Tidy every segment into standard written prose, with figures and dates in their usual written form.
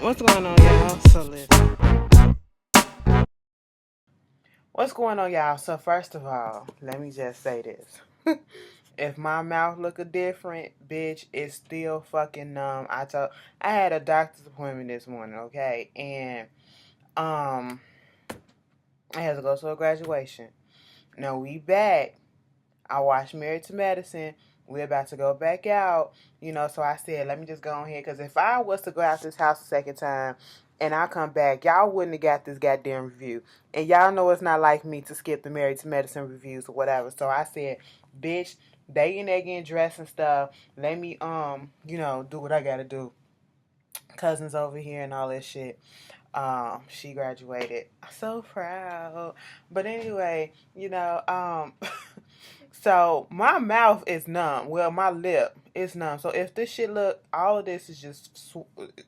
What's going on, y'all? So listen. What's going on, y'all? So first of all, let me just say this. If my mouth look a different, bitch, it's still fucking numb. I had a doctor's appointment this morning, okay? And um I had to go to a graduation. Now we back. I watched Married to Medicine. We're about to go back out, so I said, let me just go on here. Because if I was to go out this house a second time and I come back, y'all wouldn't have got this goddamn review. And y'all know it's not like me to skip the Married to Medicine reviews or whatever. So I said, bitch, they in there getting dressed and stuff. Let me, do what I gotta do. Cousins over here and all this shit. She graduated. So proud. But anyway, so my mouth is numb. Well, my lip is numb. So if this shit look, all of this is just,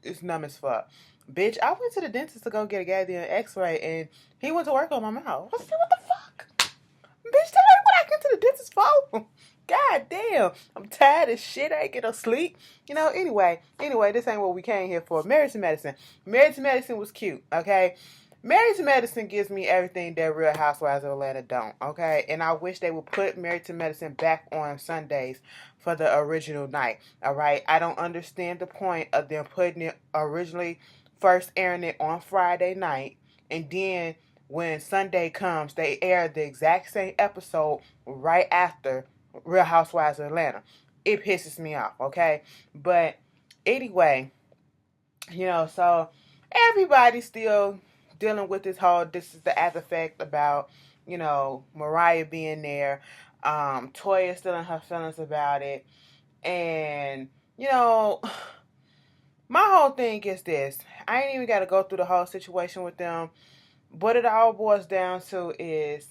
it's numb as fuck. Bitch, I went to the dentist to go get a goddamn x-ray and he went to work on my mouth. I said, what the fuck? Bitch, tell me what I went to the dentist for. God damn. I'm tired as shit. I ain't get no sleep. Anyway, this ain't what we came here for. Married to Medicine. Married to Medicine was cute, okay? Married to Medicine gives me everything that Real Housewives of Atlanta don't, okay? And I wish they would put Married to Medicine back on Sundays for the original night, all right? I don't understand the point of them putting it originally first airing it on Friday night, and then when Sunday comes, they air the exact same episode right after Real Housewives of Atlanta. It pisses me off, okay? But anyway, so everybody's still dealing with this is the after effect about, Mariah being there. Toya still in her feelings about it. And, my whole thing is this. I ain't even got to go through the whole situation with them. What it all boils down to is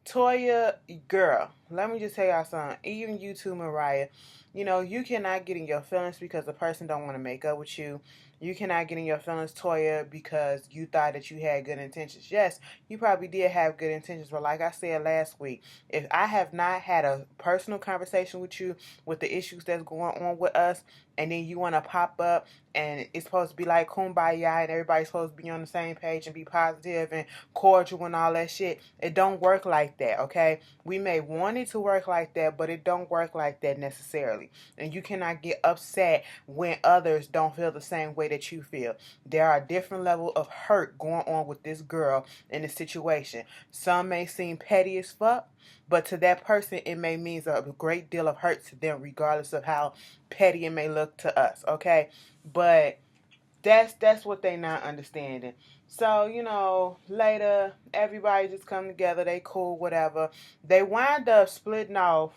Toya, girl, let me just tell y'all something. Even you too, Mariah, you cannot get in your feelings because the person don't want to make up with you. You cannot get in your feelings, Toya, because you thought that you had good intentions. Yes, you probably did have good intentions, but like I said last week, if I have not had a personal conversation with you with the issues that's going on with us, and then you want to pop up and it's supposed to be like kumbaya and everybody's supposed to be on the same page and be positive and cordial and all that shit, it don't work like that, okay? We may want it to work like that, but it don't work like that necessarily. And you cannot get upset when others don't feel the same way that you feel. There are different levels of hurt going on with this girl in the situation. Some may seem petty as fuck, but to that person, it may mean a great deal of hurt to them, regardless of how petty it may look to us, okay? But that's what they not understanding. So, later, everybody just come together, they cool, whatever. They wind up splitting off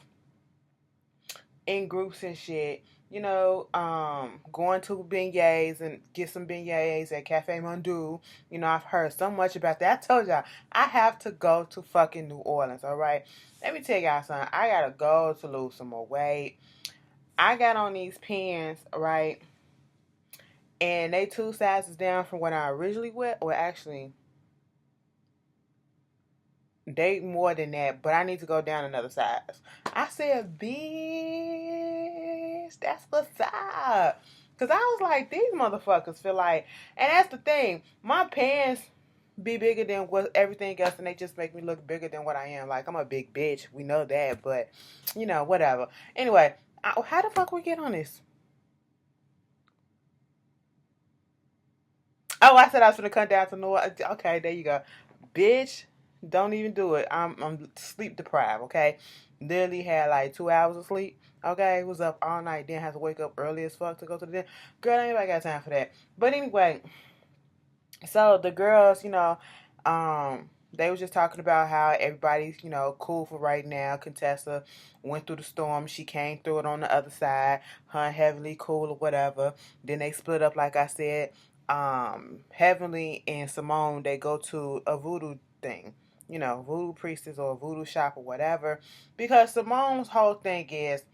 in groups and shit. Going to beignets and get some beignets at Cafe Mondu. I've heard so much about that. I told y'all, I have to go to fucking New Orleans, all right? Let me tell y'all something. I gotta go to lose some more weight. I got on these pants, right? And they two sizes down from what I originally went. Or actually, they more than that, but I need to go down another size. I said, bitch, that's what's up. Because I was like, these motherfuckers feel like, and that's the thing, my pants be bigger than what everything else, and they just make me look bigger than what I am. Like, I'm a big bitch. We know that, but, whatever. Anyway, how the fuck we get on this? Oh, I said I was going to come down to New Orleans. Okay, there you go. Bitch, don't even do it. I'm sleep deprived, okay? Literally had like 2 hours of sleep, okay? Was up all night, then had to wake up early as fuck to go to the gym. Girl, anybody got time for that. But anyway, so the girls, they was just talking about how everybody's, cool for right now. Contessa went through the storm. She came through it on the other side. Her and Heavenly cool or whatever. Then they split up, like I said. Heavenly and Simone, they go to a voodoo thing. Voodoo priestess or a voodoo shop or whatever. Because Simone's whole thing is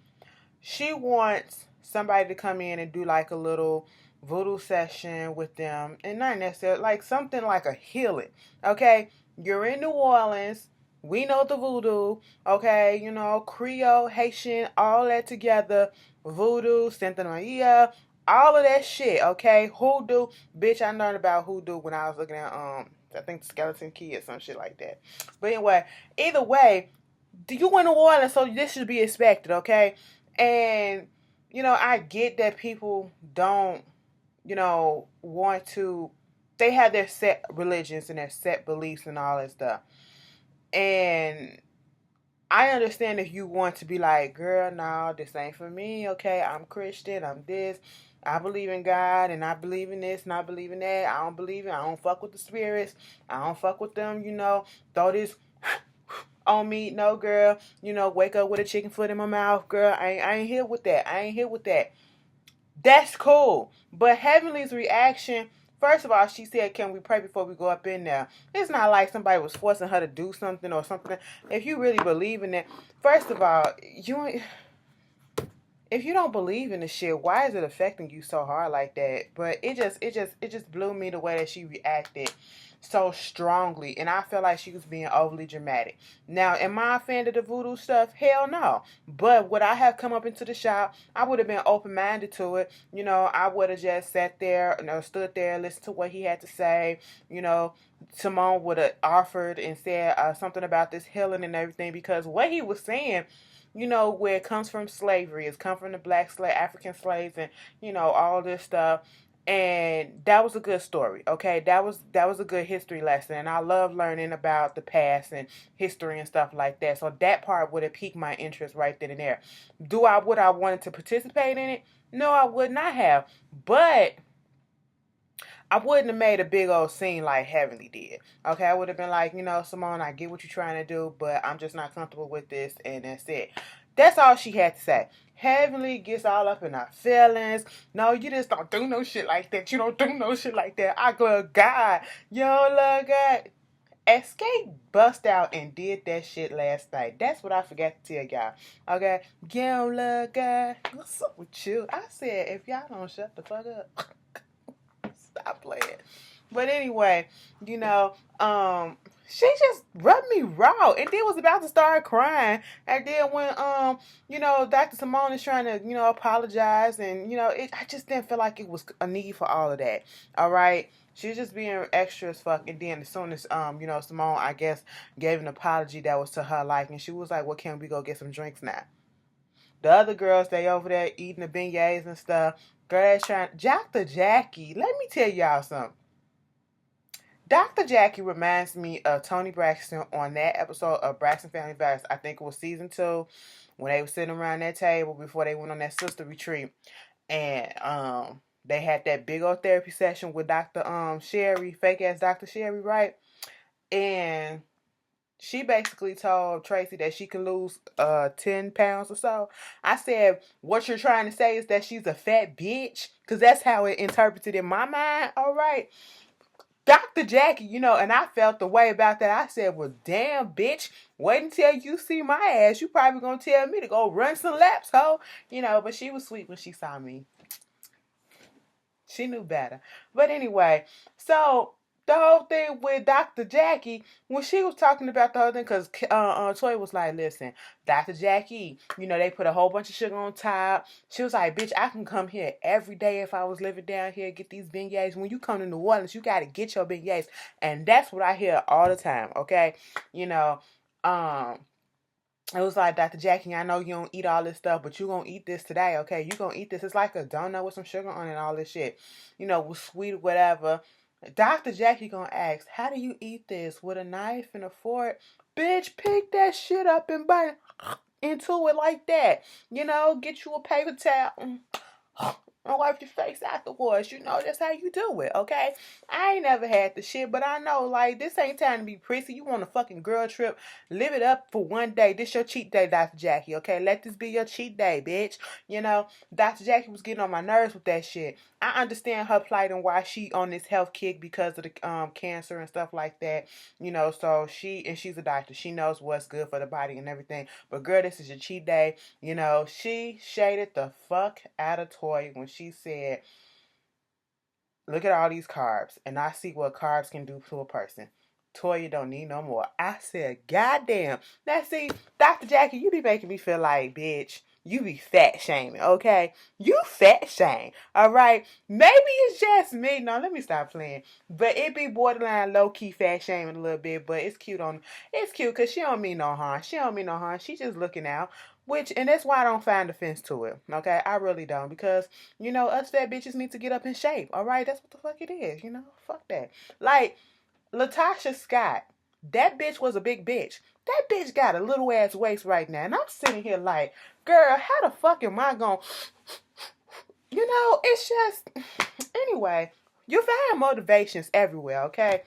she wants somebody to come in and do like a little voodoo session with them, and not necessarily like something like a healing. Okay, you're in New Orleans. We know the voodoo. Okay, Creole, Haitian, all that together. Voodoo, Santa Maria, All of that shit, okay? Hoodoo, bitch, I learned about hoodoo when I was looking at I think Skeleton Key or some shit like that. But anyway, either way, do you win the war, so this should be expected, okay? And I get that people don't, want to. They have their set religions and their set beliefs and all that stuff. And I understand if you want to be like, girl, no, this ain't for me, okay? I'm Christian, I'm this. I believe in God and I believe in this and I believe in that. I don't believe in, I don't fuck with the spirits. I don't fuck with them, throw this on me. No, girl, wake up with a chicken foot in my mouth, girl. I ain't here with that. I ain't here with that. That's cool. But Heavenly's reaction, first of all, she said, can we pray before we go up in there? It's not like somebody was forcing her to do something or something. If you really believe in it, first of all, if you don't believe in the shit, why is it affecting you so hard like that? But it just blew me the way that she reacted so strongly, and I felt like she was being overly dramatic. Now, am I offended of the voodoo stuff? Hell no. But would I have come up into the shop? I would have been open minded to it. I would have just sat there, stood there, listened to what he had to say. Simone would have offered and said something about this healing and everything, because what he was saying, where it comes from slavery, it's come from the black African slaves, and all this stuff. And that was a good story, okay? That was a good history lesson, and I love learning about the past and history and stuff like that. So that part would have piqued my interest right then and there. Would I wanted to participate in it? No, I would not have. But I wouldn't have made a big old scene like Heavenly did. Okay, I would have been like, Simone, I get what you're trying to do, but I'm just not comfortable with this, and that's it. That's all she had to say. Heavenly gets all up in her feelings. No, you just don't do no shit like that. You don't do no shit like that. I go, God, you don't love God. Escape bust out and did that shit last night. That's what I forgot to tell y'all. Okay? You don't love God. What's up with you? I said, if y'all don't shut the fuck up. Stop playing. But anyway, she just rubbed me raw and then was about to start crying. And then when Dr. Simone is trying to, apologize, and I just didn't feel like it was a need for all of that. All right. She's just being extra as fuck. And then as soon as Simone, I guess, gave an apology that was to her liking, she was like, well, can we go get some drinks now? The other girls, they over there eating the beignets and stuff. Girl, trying Dr. Jackie. Let me tell y'all something. Dr. Jackie reminds me of Toni Braxton on that episode of Braxton Family Values. I think it was season 2, when they were sitting around that table before they went on that sister retreat, and they had that big old therapy session with Dr. Sherry, fake ass Dr. Sherry, right? And she basically told Tracy that she could lose 10 pounds or so. I said, what you're trying to say is that she's a fat bitch? Because that's how it interpreted in my mind. All right. Dr. Jackie, and I felt the way about that. I said, well, damn, bitch, wait until you see my ass. You probably going to tell me to go run some laps, ho. But she was sweet when she saw me. She knew better. But anyway, so the whole thing with Dr. Jackie, when she was talking about the whole thing, because Toy was like, listen, Dr. Jackie, they put a whole bunch of sugar on top. She was like, bitch, I can come here every day if I was living down here, get these beignets. When you come to New Orleans, you got to get your beignets. And that's what I hear all the time, okay? It was like, Dr. Jackie, I know you don't eat all this stuff, but you gonna eat this today, okay? You gonna eat this. It's like a donut with some sugar on it and all this shit. With sweet or whatever. Dr. Jackie gonna ask, how do you eat this? With a knife and a fork? Bitch, pick that shit up and bite into it like that. Get you a paper towel. And wipe your face afterwards. That's how you do it, okay? I ain't never had the shit, but I know, like, this ain't time to be prissy. You want a fucking girl trip? Live it up for one day. This your cheat day, Dr. Jackie, okay? Let this be your cheat day, bitch. Dr. Jackie was getting on my nerves with that shit. I understand her plight and why she on this health kick because of the cancer and stuff like that. So she's a doctor. She knows what's good for the body and everything. But girl, this is your cheat day. She shaded the fuck out of Toy when she said, look at all these carbs, and I see what carbs can do to a person. Toya don't need no more. I said, goddamn. Now see, Dr. Jackie, you be making me feel like, bitch, you be fat shaming, okay? You fat shame, all right? Maybe it's just me. No, let me stop playing. But it be borderline low key fat shaming a little bit, but it's cute it's cute because she don't mean no harm. She don't mean no harm. She just looking out. And that's why I don't find offense to it. Okay, I really don't, because us fat bitches need to get up in shape. All right, that's what the fuck it is. Fuck that. Like Latasha Scott, that bitch was a big bitch. That bitch got a little ass waist right now, and I'm sitting here like, girl, how the fuck am I gonna? It's just anyway. You find motivations everywhere, okay?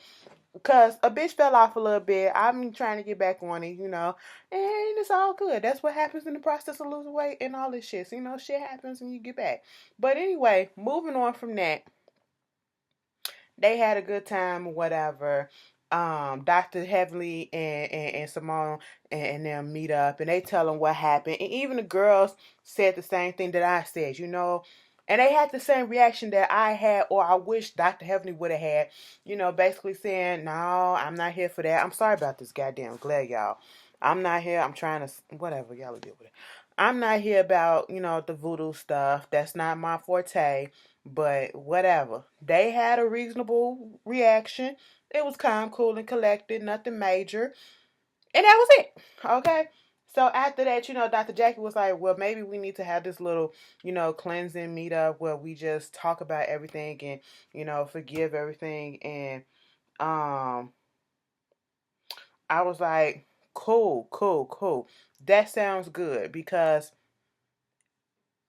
Because a bitch fell off a little bit. I'm trying to get back on it, and it's all good. That's what happens in the process of losing weight and all this shit. So, shit happens when you get back. But anyway, moving on from that, they had a good time or whatever. Dr. Heavenly and Simone and them meet up, and they tell them what happened. And even the girls said the same thing that I said, and they had the same reaction that I had, or I wish Dr. Heavenly would have had, basically saying, no, I'm not here for that. I'm sorry about this goddamn glare, y'all. I'm not here. I'm trying to, whatever, y'all deal with it. I'm not here about, the voodoo stuff. That's not my forte. But whatever. They had a reasonable reaction. It was calm, cool, and collected. Nothing major. And that was it. Okay? So after that, Dr. Jackie was like, well, maybe we need to have this little, cleansing meetup where we just talk about everything and, forgive everything. And I was like, cool, cool, cool. That sounds good, because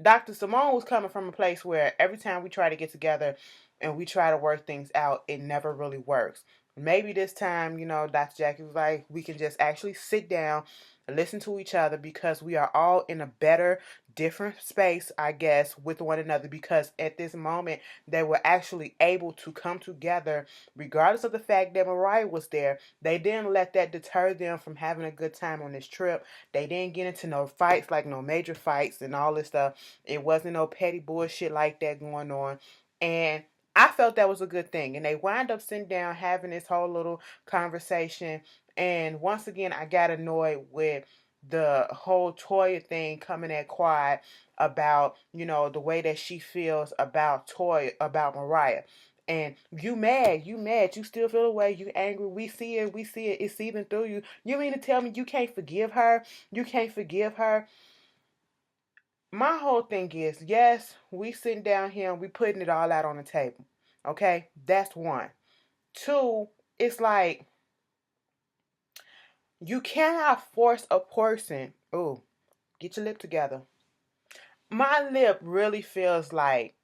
Dr. Simone was coming from a place where every time we try to get together and we try to work things out, it never really works. Maybe this time, Dr. Jackie was like, we can just actually sit down and listen to each other, because we are all in a better, different space, I guess, with one another, because at this moment, they were actually able to come together, regardless of the fact that Mariah was there. They didn't let that deter them from having a good time on this trip. They didn't get into no fights, like no major fights and all this stuff. It wasn't no petty bullshit like that going on. And I felt that was a good thing. And they wind up sitting down having this whole little conversation. And once again, I got annoyed with the whole Toya thing coming at Quad about, the way that she feels about about Mariah. And you mad, you still feel away, you angry, we see it, it's seething through you. You mean to tell me you can't forgive her? You can't forgive her? My whole thing is, yes, we sitting down here and we putting it all out on the table. Okay? That's one. Two, it's like you cannot force a person. Ooh, get your lip together. My lip really feels like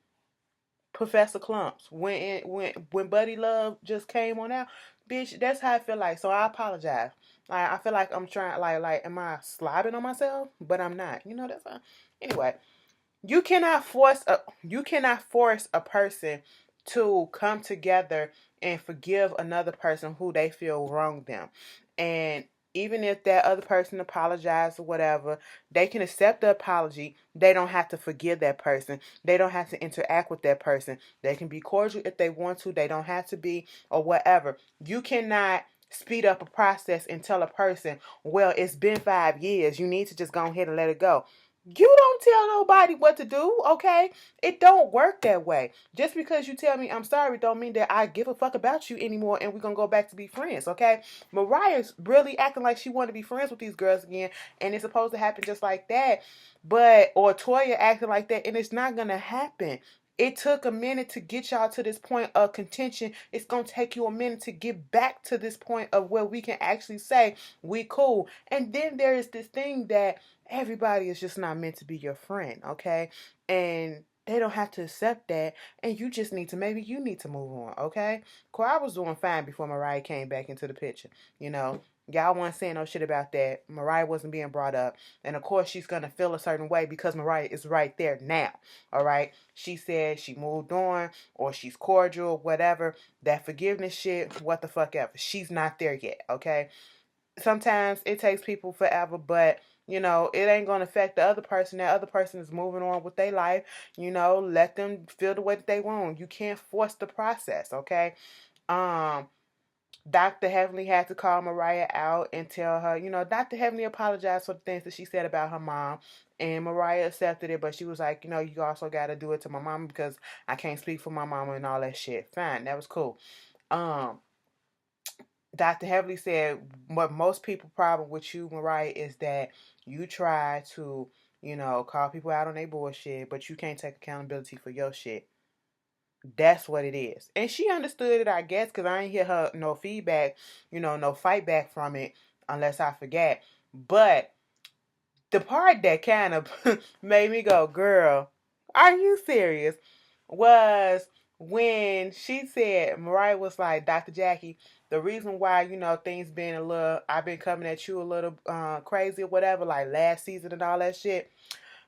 Professor Clumps when Buddy Love just came on out. Bitch, that's how I feel like. So I apologize. I feel like I'm trying, am I slobbing on myself? But I'm not. That's fine. Anyway, you cannot force a person to come together and forgive another person who they feel wronged them. And even if that other person apologizes or whatever, they can accept the apology. They don't have to forgive that person. They don't have to interact with that person. They can be cordial if they want to. They don't have to be, or whatever. You cannot speed up a process and tell a person, well, it's been 5 years. You need to just go ahead and let it go. You don't tell nobody what to do, okay? It don't work that way. Just because you tell me I'm sorry don't mean that I give a fuck about you anymore and we're going to go back to be friends, okay? Mariah's really acting like she want to be friends with these girls again, and it's supposed to happen just like that. Or Toya acting like that, and it's not going to happen. It took a minute to get y'all to this point of contention. It's going to take you a minute to get back to this point of where we can actually say we cool. And then there is this thing that everybody is just not meant to be your friend, okay? And they don't have to accept that, and you just need to, maybe you need to move on, okay? I was doing fine before Mariah came back into the picture, Y'all wasn't saying no shit about that. Mariah wasn't being brought up. And of course, she's going to feel a certain way because Mariah is right there now. All right. She said she moved on, or she's cordial, whatever. That forgiveness shit, what the fuck ever. She's not there yet. Okay. Sometimes it takes people forever, but it ain't going to affect the other person. That other person is moving on with their life. Let them feel the way that they want. You can't force the process. Okay. Dr. Heavenly had to call Mariah out and tell her, Dr. Heavenly apologized for the things that she said about her mom. And Mariah accepted it, but she was like, you also got to do it to my mama because I can't speak for my mama and all that shit. Fine, that was cool. Um, Dr. Heavenly said, what most people problem with you, Mariah, is that you try to, call people out on their bullshit, but you can't take accountability for your shit. That's what it is. And she understood it, I guess, because I ain't hear her no feedback, no fight back from it unless I forget. But the part that kind of made me go, girl, are you serious? Was when she said, Mariah was like, Dr. Jackie, the reason why, things been I've been coming at you a little crazy or whatever, like last season and all that shit,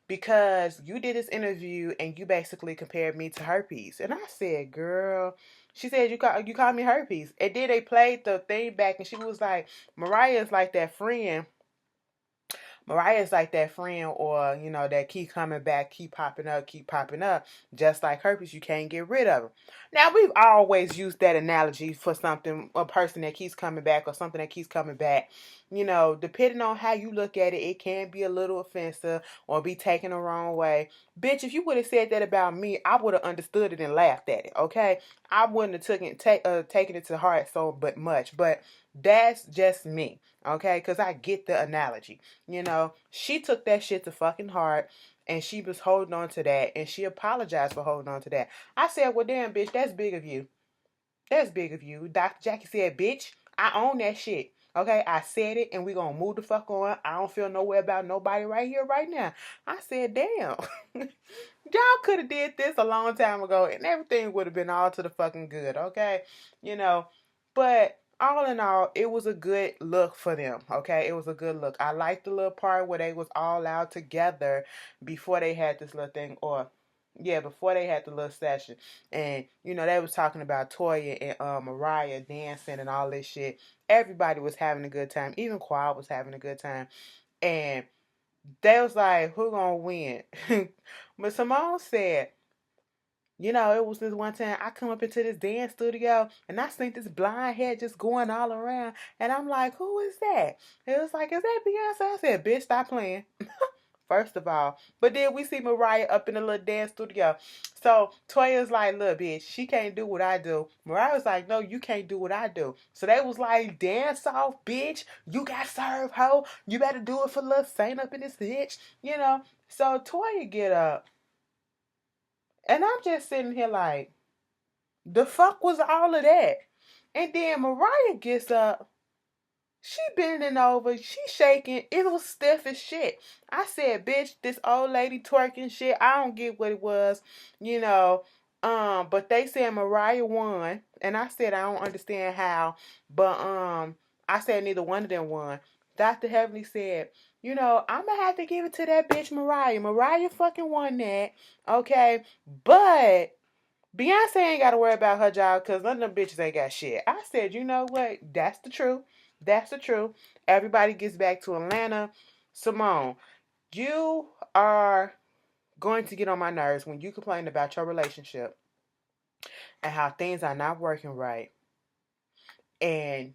because you did this interview and you basically compared me to herpes. And I said, girl, she said, you called me herpes. And then they played the thing back and she was like, Mariah's like that friend. Mariah's like that friend, or that keep coming back, keep popping up, just like herpes. You can't get rid of them. Now we've always used that analogy for something, a person that keeps coming back, or something that keeps coming back. Depending on how you look at it, it can be a little offensive or be taken the wrong way. Bitch, if you would have said that about me, I would have understood it and laughed at it. Okay, I wouldn't have taken it to heart so much, but that's just me. Okay, because I get the analogy. She took that shit to fucking heart and she was holding on to that and she apologized for holding on to that. I said, well, damn, bitch, that's big of you. That's big of you. Dr. Jackie said, bitch, I own that shit. Okay, I said it and we gonna move the fuck on. I don't feel no way about nobody right here, right now. I said, damn. Y'all could have did this a long time ago and everything would have been all to the fucking good, okay? But all in all, it was a good look for them, okay? It was a good look. I liked the little part where they was all out together before they had this little thing, before they had the little session. And, they was talking about Toya and Mariah dancing and all this shit. Everybody was having a good time. Even Quad was having a good time. And they was like, who gonna win? But Simone said, it was this one time I come up into this dance studio and I seen this blind head just going all around. And I'm like, who is that? It was like, is that Beyonce? I said, bitch, stop playing. First of all. But then we see Mariah up in the little dance studio. So Toya's like, look, bitch, she can't do what I do. Mariah was like, no, you can't do what I do. So they was like, dance off, bitch. You got served, ho. You better do it for little Saint up in this bitch. So Toya get up. And I'm just sitting here like, the fuck was all of that? And then Mariah gets up. She bending over. She shaking. It was stiff as shit. I said, bitch, this old lady twerking shit. I don't get what it was, you know. But they said Mariah won. And I said, I don't understand how. But I said neither one of them won. Dr. Heavenly said, I'm going to have to give it to that bitch Mariah. Mariah fucking won that. Okay. But Beyonce ain't got to worry about her job because none of them bitches ain't got shit. I said, you know what? That's the truth. That's the truth. Everybody gets back to Atlanta. Simone, you are going to get on my nerves when you complain about your relationship and how things are not working right. And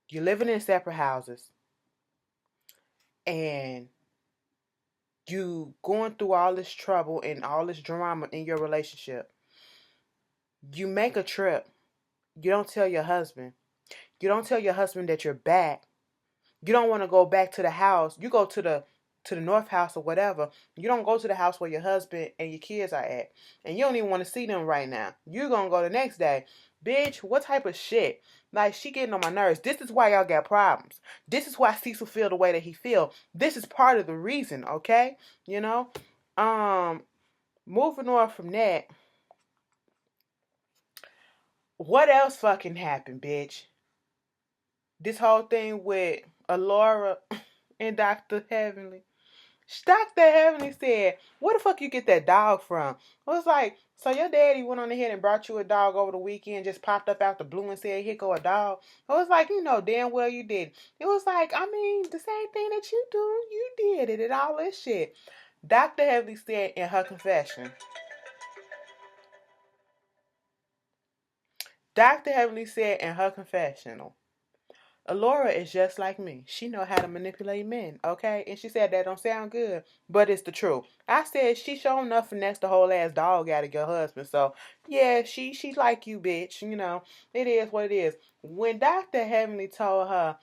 you're living in separate houses. And you going through all this trouble and all this drama in your relationship. You make a trip. You don't tell your husband. You don't tell your husband that you're back. You don't want to go back to the house. You go to the north house or whatever. You don't go to the house where your husband and your kids are at. And you don't even want to see them right now. You're going to go the next day. Bitch, what type of shit? Like, she getting on my nerves. This is why y'all got problems. This is why Cecil feel the way that he feel. This is part of the reason, okay? Moving on from that. What else fucking happened, bitch? This whole thing with Alaura and Dr. Heavenly. Dr. Heavenly said, where the fuck you get that dog from? I was like, so your daddy went on ahead and brought you a dog over the weekend, just popped up out the blue and said, here go a dog. I was like, damn well you did. It was like, I mean, the same thing that you do, you did it and all this shit. Dr. Heavenly said in her confession, Dr. Heavenly said in her confessional, Alaura is just like me. She know how to manipulate men, okay? And she said that don't sound good, but it's the truth. I said she sure enough finessed the whole ass dog out of your husband. So yeah, she's like you, bitch. You know, it is what it is. When Dr. Heavenly told her,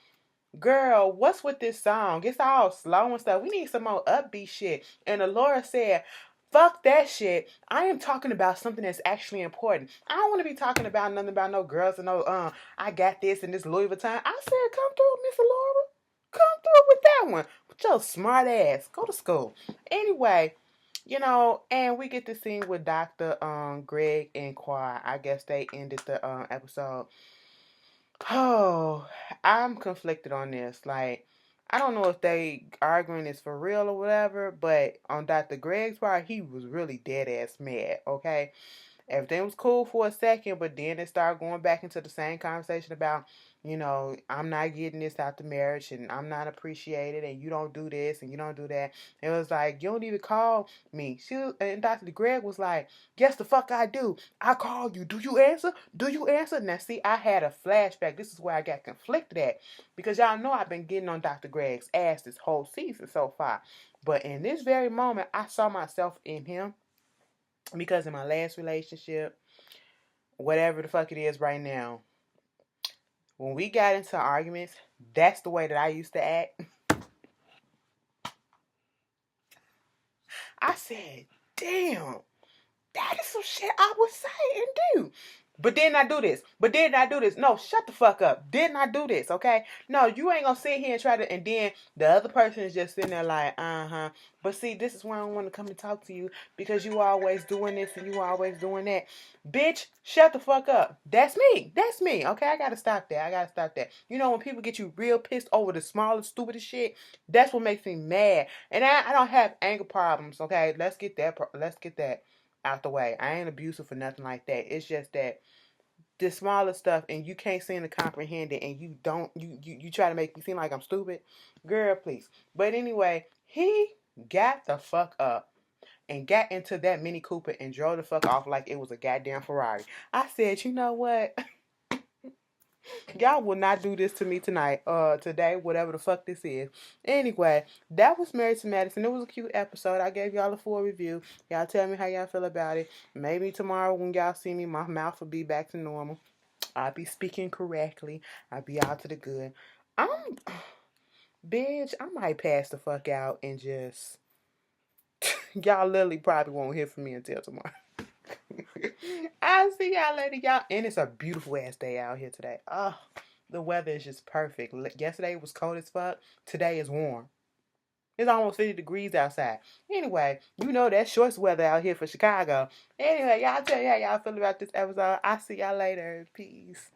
girl, what's with this song? It's all slow and stuff. We need some more upbeat shit. And Alaura said, fuck that shit. I am talking about something that's actually important. I don't want to be talking about nothing about no girls and no, I got this and this Louis Vuitton. I said, come through, Miss Alaura. Come through with that one. With your smart ass. Go to school. Anyway, you know, and we get the scene with Dr. Gregg and Quad. I guess they ended the episode. Oh, I'm conflicted on this. Like, I don't know if they arguing is for real or whatever, but on Dr. Gregg's part, he was really dead ass mad, okay? Everything was cool for a second, but then it started going back into the same conversation about, you know, I'm not getting this out the marriage and I'm not appreciated and you don't do this and you don't do that. It was like, you don't even call me. And Dr. Gregg was like, yes, the fuck I do. I call you. Do you answer? Do you answer? Now, see, I had a flashback. This is where I got conflicted at because y'all know I've been getting on Dr. Gregg's ass this whole season so far. But in this very moment, I saw myself in him. Because in my last relationship, whatever the fuck it is right now, when we got into arguments, that's the way that I used to act. I said, damn, that is some shit I would say and do. But didn't I do this? But didn't I do this? No, shut the fuck up. Didn't I do this? Okay? No, you ain't gonna sit here and try to, and then the other person is just sitting there like, uh-huh. But see, this is why I don't want to come and talk to you because you always doing this and you always doing that. Bitch, shut the fuck up. That's me. That's me. Okay? I gotta stop that. I gotta stop that. You know, when people get you real pissed over the smallest, stupidest shit, that's what makes me mad. And I don't have anger problems, okay? Let's get that out the way. I ain't abusive for nothing like that. It's just that the smaller stuff and you can't seem to comprehend it and you try to make me seem like I'm stupid. Girl, please. But anyway, he got the fuck up and got into that Mini Cooper and drove the fuck off like it was a goddamn Ferrari. I said, you know what? Y'all will not do this to me tonight, today, whatever the fuck this is. Anyway, that was Married to Madison. It was a cute episode. I gave y'all a full review. Y'all tell me how y'all feel about it. Maybe tomorrow when y'all see me, my mouth will be back to normal. I'll be speaking correctly. I'll be out to the good. Bitch, I might pass the fuck out and just, y'all literally probably won't hear from me until tomorrow. I'll see y'all later, y'all. And it's a beautiful ass day out here today. Oh, the weather is just perfect. Yesterday was cold as fuck. Today is warm. It's almost 50 degrees outside. Anyway, you know that shorts weather out here for Chicago. Anyway, y'all tell me how y'all feel about this episode. I'll see y'all later. Peace.